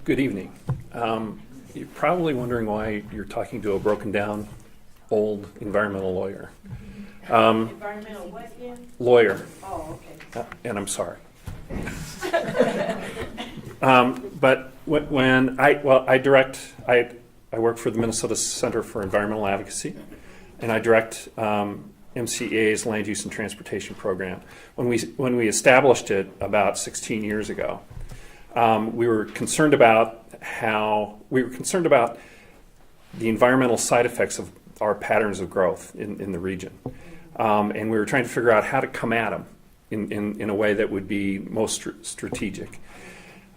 Good evening. You're probably wondering why you're talking to a broken down old environmental lawyer. Environmental what again? Lawyer, Oh, okay. and I'm sorry. But when I work for the Minnesota Center for Environmental Advocacy, and I direct MCEA's Land Use and Transportation Program. When we established it about 16 years ago, we were concerned about the environmental side effects of our patterns of growth in the region, and we were trying to figure out how to come at them in a way that would be most strategic.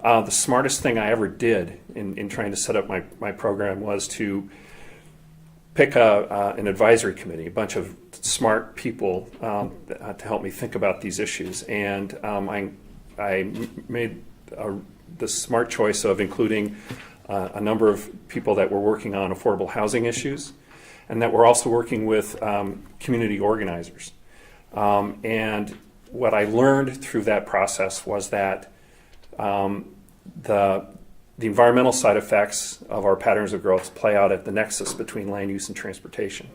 The smartest thing I ever did in trying to set up my program was to pick an advisory committee, a bunch of smart people to help me think about these issues. And I made the smart choice of including a number of people that were working on affordable housing issues and that were also working with community organizers. And what I learned through that process was that the environmental side effects of our patterns of growth play out at the nexus between land use and transportation.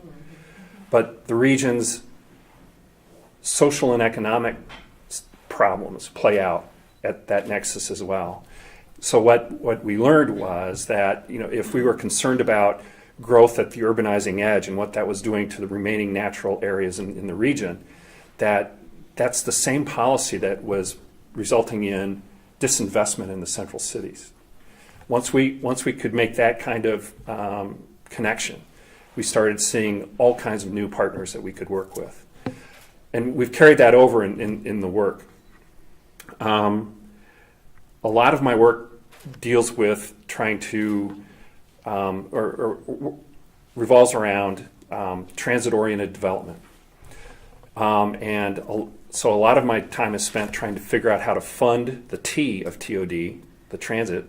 But the region's social and economic problems play out at that nexus as well. So what we learned was that, if we were concerned about growth at the urbanizing edge and what that was doing to the remaining natural areas in the region, that's the same policy that was resulting in disinvestment in the central cities. Once we could make that kind of connection, we started seeing all kinds of new partners that we could work with. And we've carried that over in the work. A lot of my work deals with trying to, or revolves around transit-oriented development. So a lot of my time is spent trying to figure out how to fund the T of TOD, the transit,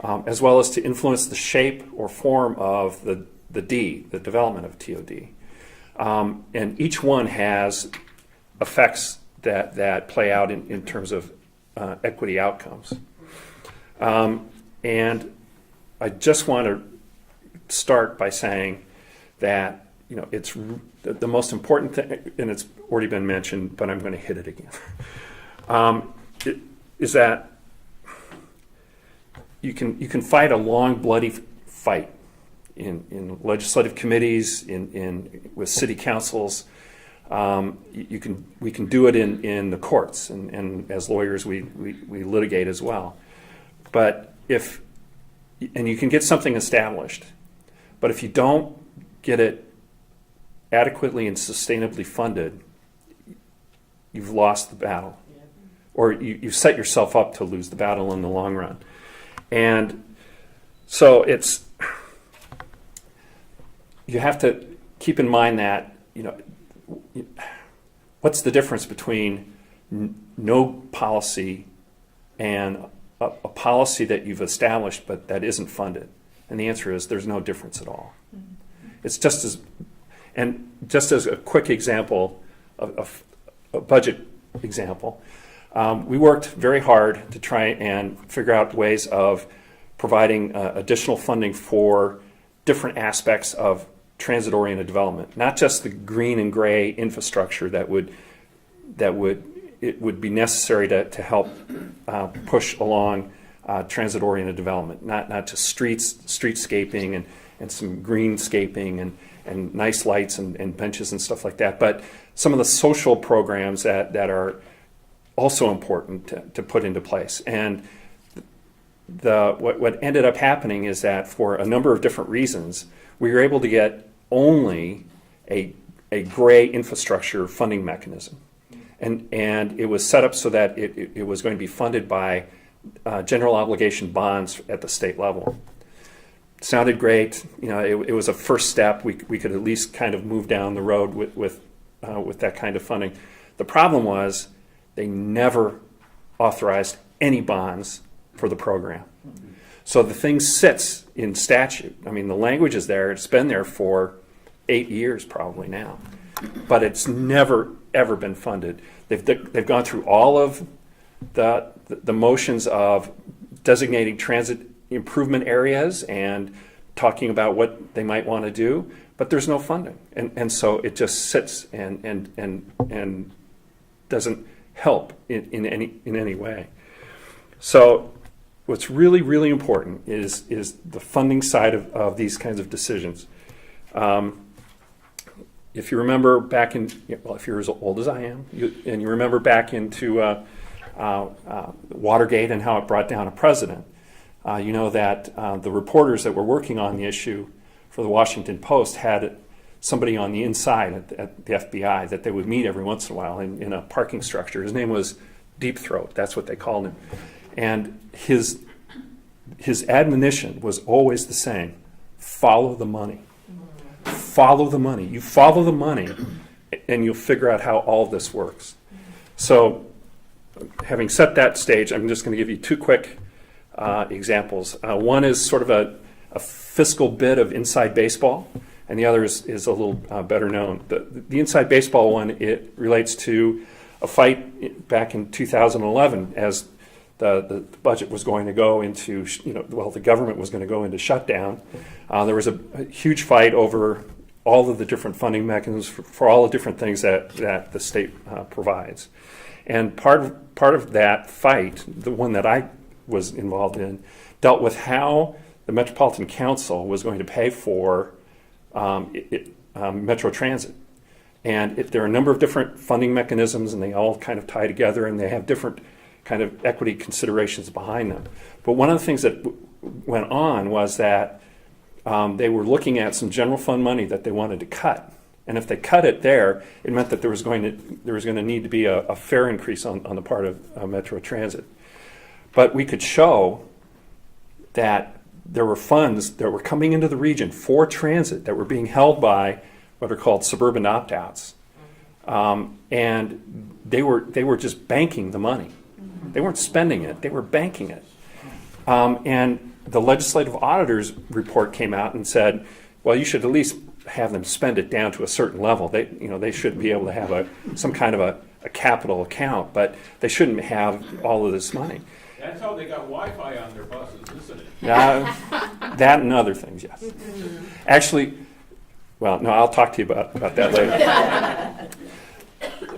as well as to influence the shape or form of the D, the development of TOD. And each one has effects that play out in terms of equity outcomes. And I just want to start by saying that it's the most important thing, and it's already been mentioned, but I'm going to hit it again, is that you can fight a long, bloody fight in legislative committees, with city councils. We can do it in the courts, and as lawyers we litigate as well. But and you can get something established, but if you don't get it adequately and sustainably funded, you've lost the battle, or you've set yourself up to lose the battle in the long run. And so you have to keep in mind that, what's the difference between no policy and a policy that you've established but that isn't funded? And the answer is there's no difference at all. It's just as a quick example, a budget example, we worked very hard to try and figure out ways of providing additional funding for different aspects of transit-oriented development, not just the green and gray infrastructure that would be necessary to help push along transit-oriented development, not just streetscaping and some greenscaping and nice lights and benches and stuff like that, but some of the social programs that are also important to put into place. And what ended up happening is that for a number of different reasons, we were able to get only a gray infrastructure funding mechanism. And it was set up so that it was going to be funded by general obligation bonds at the state level. Sounded great. It was a first step. We could at least kind of move down the road with that kind of funding. The problem was they never authorized any bonds for the program. So the thing sits in statute. I mean, the language is there. It's been there for 8 years probably now, but it's never ever been funded. They've gone through all of the motions of designating transit improvement areas and talking about what they might want to do, but there's no funding. And so it just sits and doesn't help in any way. So what's really, really important is the funding side of these kinds of decisions. If you remember back in, well, if you're as old as I am, and you remember back into Watergate and how it brought down a president, you know that the reporters that were working on the issue for the Washington Post had somebody on the inside at the FBI that they would meet every once in a while in a parking structure. His name was Deep Throat. That's what they called him. And his admonition was always the same: follow the money. Follow the money. You follow the money, and you'll figure out how all this works. So, having set that stage, I'm just going to give you two quick examples. One is sort of a fiscal bit of inside baseball, and the other is a little better known. The inside baseball one, it relates to a fight back in 2011 as the budget was going to go into, the government was going to go into shutdown. There was a huge fight over all of the different funding mechanisms for all the different things that the state provides. And part of that fight, the one that I was involved in, dealt with how the Metropolitan Council was going to pay for Metro Transit. And there are a number of different funding mechanisms, and they all kind of tie together, and they have different kind of equity considerations behind them. But one of the things that went on was that they were looking at some general fund money that they wanted to cut. And if they cut it there, it meant that there was going to need to be a fare increase on the part of Metro Transit. But we could show that there were funds that were coming into the region for transit that were being held by what are called suburban opt-outs. And they were just banking the money. They weren't spending it, they were banking it. And the legislative auditor's report came out and said, well, you should at least have them spend it down to a certain level. They should be able to have some kind of a capital account, but they shouldn't have all of this money. That's how they got Wi-Fi on their buses, isn't it? That and other things, yes. Actually, well, no, I'll talk to you about that later.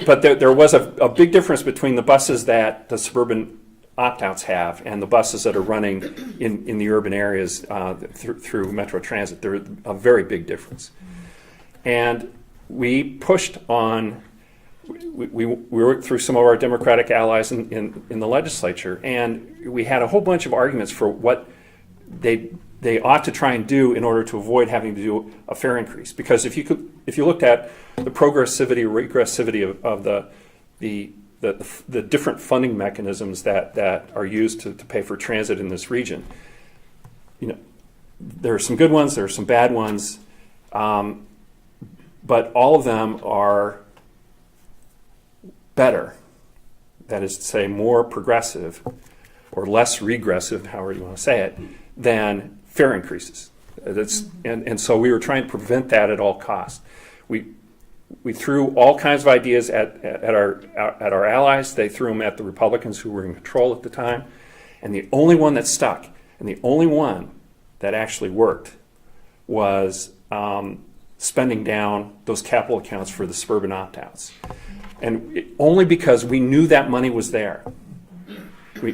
But there was a big difference between the buses that the suburban opt-outs have and the buses that are running in the urban areas through Metro Transit. There's a very big difference. And we pushed on, we worked through some of our Democratic allies in the legislature, and we had a whole bunch of arguments for what they ought to try and do in order to avoid having to do a fare increase. Because if you looked at the progressivity or regressivity of the different funding mechanisms that are used to pay for transit in this region, there are some good ones, there are some bad ones, but all of them are better. That is to say, more progressive or less regressive, however you want to say it, than fare increases. And so we were trying to prevent that at all costs. We threw all kinds of ideas at our allies. They threw them at the Republicans who were in control at the time. And the only one that stuck, and the only one that actually worked, was spending down those capital accounts for the suburban opt-outs. And only because we knew that money was there. We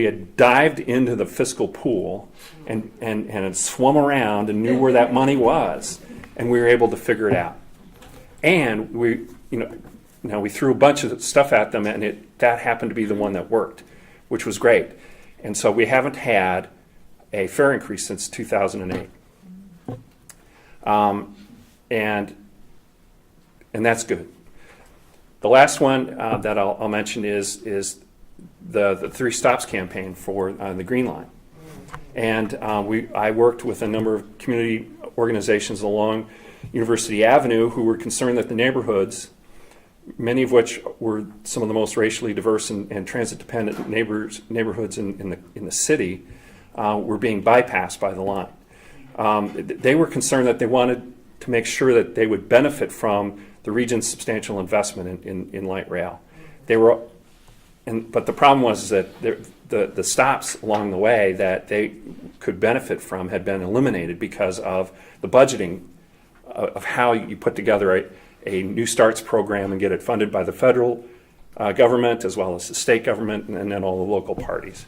had dived into the fiscal pool and had swum around and knew where that money was, and we were able to figure it out. And we threw a bunch of stuff at them, and that happened to be the one that worked, which was great. And so we haven't had a fare increase since 2008, and that's good. The last one that I'll mention is the Three Stops campaign for the Green Line. And I worked with a number of community organizations along University Avenue who were concerned that the neighborhoods, many of which were some of the most racially diverse and transit-dependent neighborhoods in the city, were being bypassed by the line. They were concerned that they wanted to make sure that they would benefit from the region's substantial investment in light rail. But the problem was that the stops along the way that they could benefit from had been eliminated because of the budgeting of how you put together a New Starts program and get it funded by the federal government as well as the state government and then all the local parties.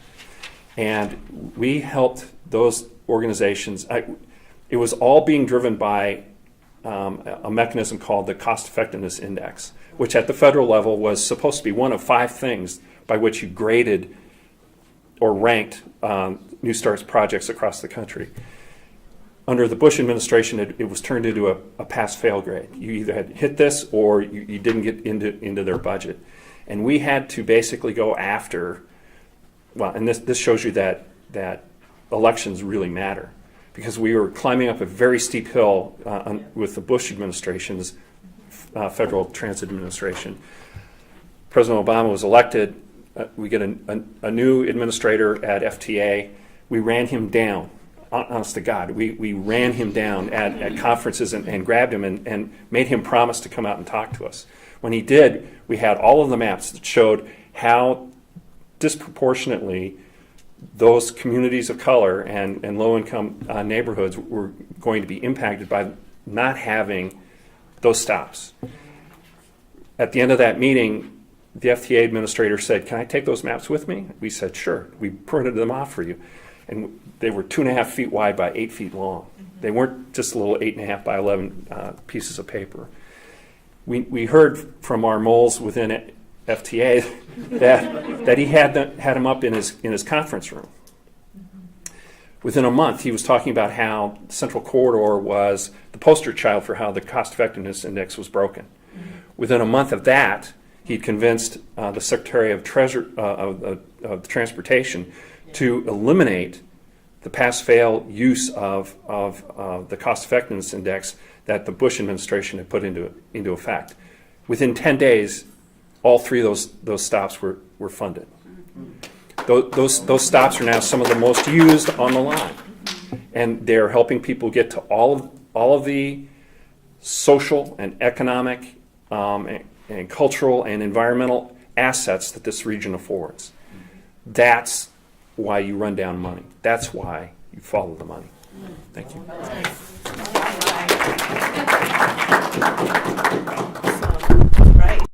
And we helped those organizations. It was all being driven by a mechanism called the Cost Effectiveness Index, which at the federal level was supposed to be one of 5 things by which you graded or ranked New Starts projects across the country. Under the Bush administration, it was turned into a pass-fail grade. You either had hit this or you didn't get into their budget. And we had to basically go after, well, and this shows you that elections really matter, because we were climbing up a very steep hill with the Bush administration's Federal Transit Administration. President Obama was elected. We get a new administrator at FTA. We ran him down. Honest to God, we ran him down at conferences and grabbed him and made him promise to come out and talk to us. When he did, we had all of the maps that showed how disproportionately those communities of color and low-income neighborhoods were going to be impacted by not having those stops. At the end of that meeting, the FTA administrator said, "Can I take those maps with me?" We said, "Sure." We printed them off for you. And they were 2.5 feet wide by 8 feet long. They weren't just little 8.5 by 11 pieces of paper. We heard from our moles within FTA that he had them up in his conference room. Within a month, he was talking about how Central Corridor was the poster child for how the Cost Effectiveness Index was broken. Within a month of that, he convinced the Secretary of Transportation to eliminate the pass-fail use of the Cost Effectiveness Index that the Bush administration had put into effect. Within 10 days, all 3 of those stops were funded. Those stops are now some of the most used on the line, and they're helping people get to all of the social and economic and cultural and environmental assets that this region affords. That's why you run down money. That's why you follow the money. Thank you.